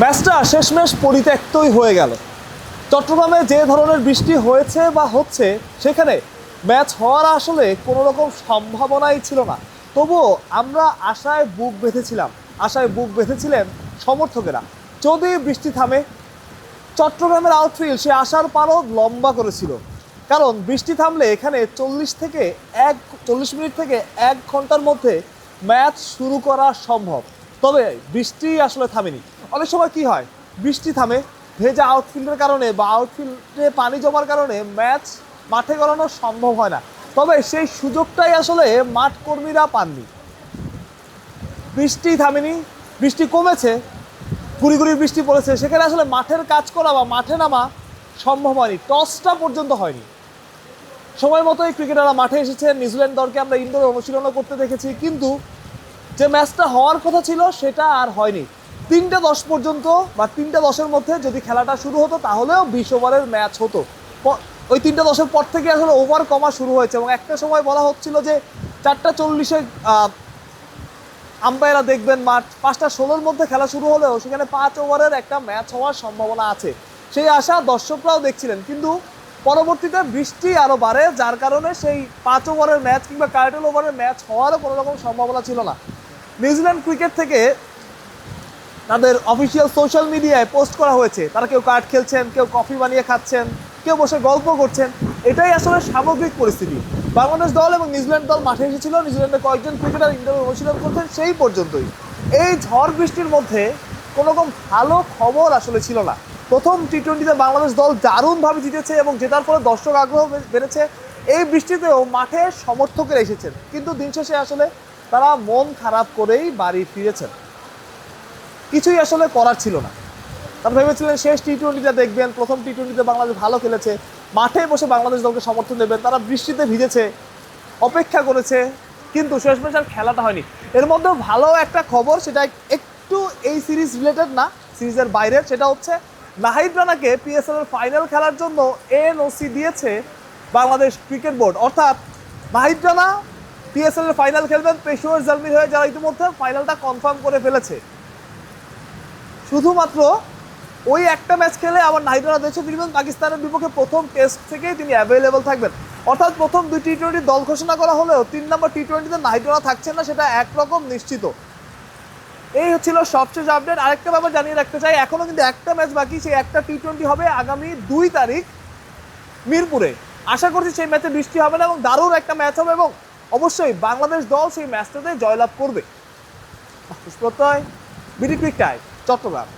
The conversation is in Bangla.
ম্যাচটা শেষমেশ পরিত্যক্তই হয়ে গেল। চট্টগ্রামে যে ধরনের বৃষ্টি হয়েছে বা হচ্ছে, সেখানে ম্যাচ হওয়ার আসলে কোনো রকম সম্ভাবনাই ছিল না। তবুও আমরা আশায় বুক বেঁধেছিলেন সমর্থকেরা। যদি বৃষ্টি থামে, চট্টগ্রামের আউটফিল্ড সে আশার পারদ লম্বা করেছিল। কারণ বৃষ্টি থামলে এখানে 40 মিনিট থেকে 1 ঘন্টার মধ্যে ম্যাচ শুরু করা সম্ভব। তবে বৃষ্টি আসলে থামেনি। অনেক সময় কি হয়, বৃষ্টি থামে, ভেজা আউটফিল্ডের কারণে বা আউটফিল্ডে পানি জমার কারণে ম্যাচ মাঠে গড়ানো সম্ভব হয় না। তবে সেই সুযোগটাই আসলে মাঠ কর্মীরা পাননি। বৃষ্টি থামেনি, বৃষ্টি কমেছে, গুড়ি বৃষ্টি পড়েছে, সেখানে আসলে মাঠের কাজ করা বা মাঠে নামা সম্ভব হয়নি। টসটা পর্যন্ত হয়নি। সময় মতোই ক্রিকেটাররা মাঠে এসেছেন। নিউজিল্যান্ড দলকে আমরা ইনডোরে অনুশীলনও করতে দেখেছি, কিন্তু যে ম্যাচটা হওয়ার কথা ছিল সেটা আর হয়নি। 3:10 পর্যন্ত বা 3:10-এর মধ্যে যদি খেলাটা শুরু হতো তাহলেও 20 ওভারের ম্যাচ হতো। ওই 3:10-এর পর থেকে আসলে ওভার কমা শুরু হয়েছে এবং একটা সময় বলা হচ্ছিল যে 4:40-এ আম্পায়াররা দেখবেন মাঠ 5:16-র মধ্যে খেলা শুরু হলেও সেখানে 5 ওভারের একটা ম্যাচ হওয়ার সম্ভাবনা আছে। সেই আশা দর্শকরাও দেখছিলেন, কিন্তু পরবর্তীতে বৃষ্টি আরও বাড়ে, যার কারণে সেই 5 ওভারের ম্যাচ কিংবা কার্টেল ওভারের ম্যাচ হওয়ারও কোনো রকম সম্ভাবনা ছিল না। নিউজিল্যান্ড ক্রিকেট থেকে তাদের অফিসিয়াল সোশ্যাল মিডিয়ায় পোস্ট করা হয়েছে, তারা কেউ কার্ড খেলছেন, কেউ কফি বানিয়ে খাচ্ছেন, কেউ বসে গল্প করছেন। এটাই আসলে সামগ্রিক পরিস্থিতি। বাংলাদেশ দল এবং নিউজিল্যান্ড দল মাঠে এসেছিল, নিউজিল্যান্ডের কয়েকজন ক্রিকেটার ইনডোরে অনুশীলন করতেন, সেই পর্যন্তই। এই ঝড় বৃষ্টির মধ্যে কোনো রকম ভালো খবর আসলে ছিল না। প্রথম টি-20-তে বাংলাদেশ দল দারুণভাবে জিতেছে এবং জেতার ফলে দর্শক আগ্রহ বেড়েছে। এই বৃষ্টিতেও মাঠে সমর্থকেরা এসেছেন, কিন্তু দিন শেষে আসলে তারা মন খারাপ করেই বাড়ি ফিরেছেন। কিছুই আসলে করার ছিল না। তারা ভেবেছিলেন শেষ টি-20টা দেখবেন, প্রথম টি-20তে বাংলাদেশ ভালো খেলেছে, মাঠে বসে বাংলাদেশ দলকে সমর্থন দেবেন। তারা বৃষ্টিতে ভিজেছে, অপেক্ষা করেছে, কিন্তু শেষমেশ আর খেলাটা হয়নি। এর মধ্যেও ভালো একটা খবর, সেটা একটু এই সিরিজ রিলেটেড না, সিরিজের বাইরের। সেটা হচ্ছে নাহিদ রানাকে পিএসএল এর ফাইনাল খেলার জন্য এনওসি দিয়েছে বাংলাদেশ ক্রিকেট বোর্ড। অর্থাৎ নাহিদ রানা পিএসএল এর ফাইনাল খেলবেন পেশোয়ার জালমির হয়ে, যারা ইতিমধ্যে ফাইনালটা কনফার্ম করে ফেলেছে। শুধুমাত্র ওই একটা ম্যাচ খেলে আবার নাহিদ রানা দেশে ফিরবেন। পাকিস্তানের বিপক্ষে প্রথম টেস্ট থেকেই তিনি অ্যাভেলেবল থাকবেন। অর্থাৎ প্রথম 2 টি-20 দল ঘোষণা করা হলেও 3 নম্বর টি-20-তে নাহিদ রানা থাকছেন না, সেটা একরকম নিশ্চিত। এই হচ্ছিল সবশেষ আপডেট। আরেকটা ব্যাপার জানিয়ে রাখতে চাই, এখনও কিন্তু একটা ম্যাচ বাকি, সেই একটা টি-20 হবে আগামী 2 তারিখ মিরপুরে। আশা করছি সেই ম্যাচে বৃষ্টি হবে না এবং দারুণ একটা ম্যাচ হবে এবং অবশ্যই বাংলাদেশ দল সেই ম্যাচটাতে জয়লাভ করবে। প্রত্যয় বিডি ক্রিক টাইম, চট্টগ্রাম।